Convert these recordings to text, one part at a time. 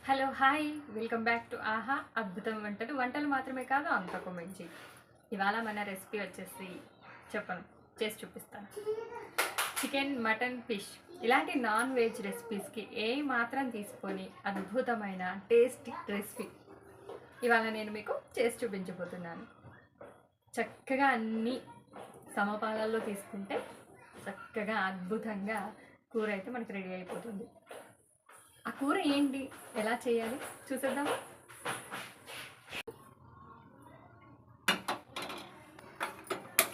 Hello hi welcome back to ఆహా అద్భుతం వంటలు వంటలు మాత్రమే కాదు అంతకు మించి. ఇవాళ మన రెసిపీ వచ్చేసి చెప్పను చేసి చూపిస్తాను. చికెన్ మటన్ ఫిష్ ఇలాంటి నాన్ వెజ్ రెసిపీస్కి ఏ మాత్రం తీసుకొని అద్భుతమైన టేస్టీ రెసిపీ ఇవాళ నేను మీకు చేసి చూపించబోతున్నాను. చక్కగా అన్నీ సమపాలల్లో తీసుకుంటే చక్కగా అద్భుతంగా కూర అయితే మనకి రెడీ అయిపోతుంది. ఆ కూర ఏంటి, ఎలా చేయాలి చూసేద్దాం.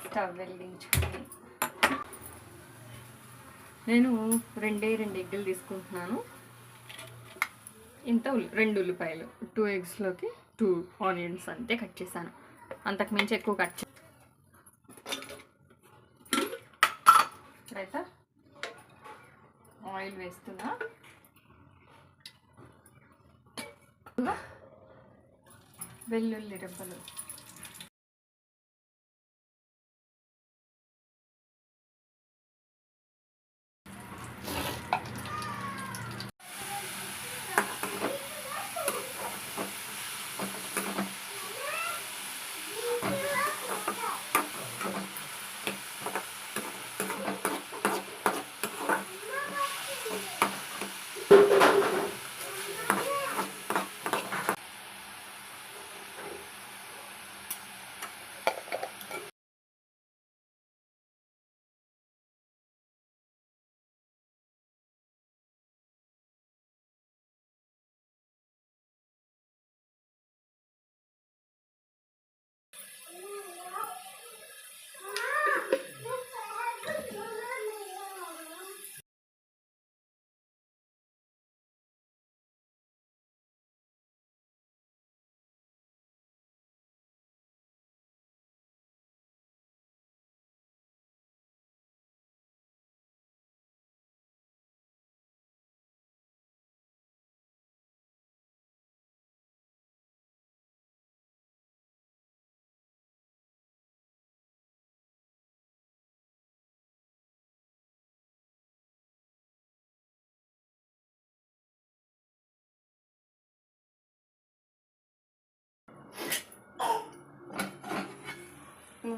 స్టవ్ వెలిగించుకొని నేను రెండు ఎగ్గులు తీసుకుంటున్నాను. ఇంత 2 ఉల్లిపాయలు, 2 ఎగ్స్లోకి 2 ఆనియన్స్ అంతే కట్ చేశాను. అంతకు మించి ఎక్కువ కట్ చేసి ఇప్పుడైతే ఆయిల్ వేస్తున్నా. వెల్లుల్లి రెబ్బలు,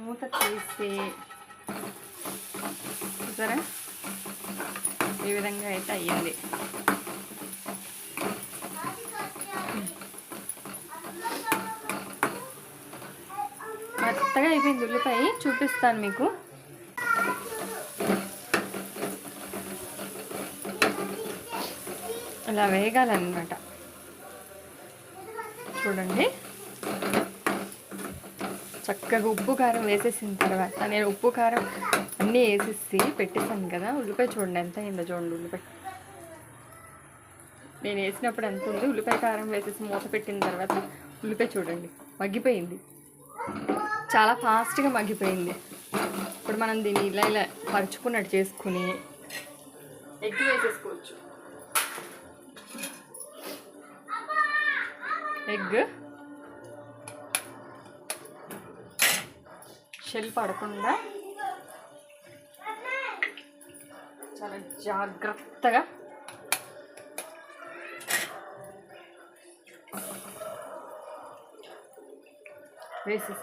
మూత తీసి చూసారా ఈ విధంగా అయితే అయ్యింది. మెత్తగా అయిపోయింది ఉల్లిపాయ, చూపిస్తాను మీకు. ఇలా వేగాలన్నమాట. చూడండి, చక్కగా ఉప్పు కారం వేసేసిన తర్వాత నేను ఉప్పు కారం అన్నీ వేసేసి పెట్టేసాను కదా. ఉల్లిపాయ చూడండి ఎంత అయిందో చూడండి. ఉల్లిపాయ నేను వేసినప్పుడు ఎంత ఉంది, ఉల్లిపాయ కారం వేసేసి మూత పెట్టిన తర్వాత ఉల్లిపాయ చూడండి మగ్గిపోయింది, చాలా ఫాస్ట్గా మగ్గిపోయింది. ఇప్పుడు మనం దీన్ని ఇలా పరుచుకున్నట్టు చేసుకుని ఎగ్ వేసేసుకోవచ్చు. ఎగ్ షెల్ పడకుండా చాలా జాగ్రత్తగా వేసేసి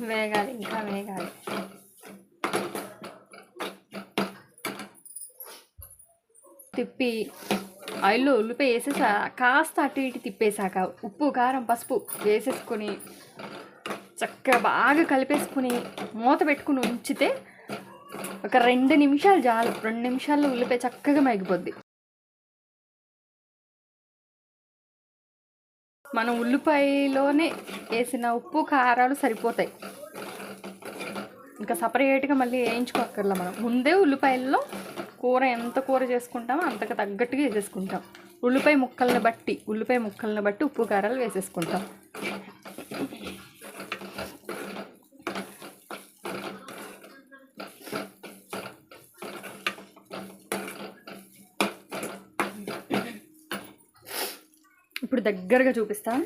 వేగాలి, ఇంకా వేగాలి. తిప్పి ఆయిల్లో ఉల్లిపాయ వేసేసా కాస్త అటు ఇటు తిప్పేశాక ఉప్పు కారం పసుపు వేసేసుకొని చక్కగా బాగా కలిపేసుకుని మూత పెట్టుకుని ఉంచితే ఒక 2 నిమిషాలు చాలు. 2 నిమిషాల్లో ఉల్లిపాయ చక్కగా మగ్గిపోద్ది. మనం ఉల్లిపాయలోనే వేసిన ఉప్పు కారాలు సరిపోతాయి. ఇంకా సపరేట్గా మళ్ళీ వేయించుకోక్కర్లా. మనం ముందే ఉల్లిపాయల్లో కూర ఎంత కూర చేసుకుంటామో అంతకు తగ్గట్టుగా వేసేసుకుంటాం. ఉల్లిపాయ ముక్కల్ని బట్టి ఉప్పు కారాలు వేసేసుకుంటాం. ఇప్పుడు దగ్గరగా చూపిస్తాను.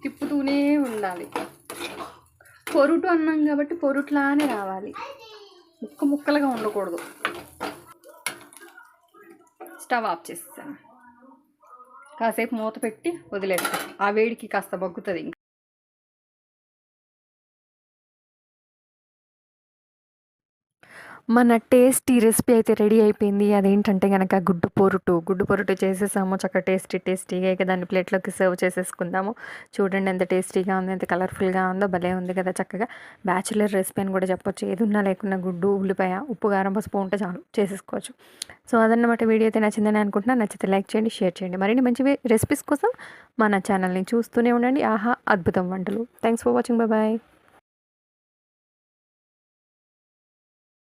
తిప్పుతూనే ఉండాలి. పొరుటు అన్నాం కాబట్టి పొరుట్లానే రావాలి, ముక్కలుగా ఉండకూడదు. స్టవ్ ఆఫ్ చేస్తాను. కాసేపు మూత పెట్టి వదిలేస్తాను. ఆ వేడికి కాస్త బగ్గుతుంది. ఇంకా మన టేస్టీ రెసిపీ అయితే రెడీ అయిపోయింది. అదేంటంటే కనుక గుడ్డు పొరుటు చేసేసాము. చక్కగా టేస్టీగా. ఇక దాన్ని ప్లేట్లోకి సర్వ్ చేసేసుకుందాము. చూడండి ఎంత టేస్టీగా ఉంది, ఎంత కలర్ఫుల్గా ఉందో, భలే ఉంది కదా. చక్కగా బ్యాచులర్ రెసిపీ అని కూడా చెప్పొచ్చు. ఏది ఉన్నా లేకున్నా గుడ్డు, ఉల్లిపాయ, ఉప్పు, కారం, పసుపు ఉంటే చాలు చేసేసుకోవచ్చు. సో అదన్నమాట. వీడియో అయితే నచ్చిందని అనుకుంటున్నాను. నచ్చితే లైక్ చేయండి, షేర్ చేయండి. మరిన్ని మంచి రెసిపీస్ కోసం మన ఛానల్ని చూస్తూనే ఉండండి. ఆహా అద్భుతం వంటలు. Thanks for watching. బాయ్.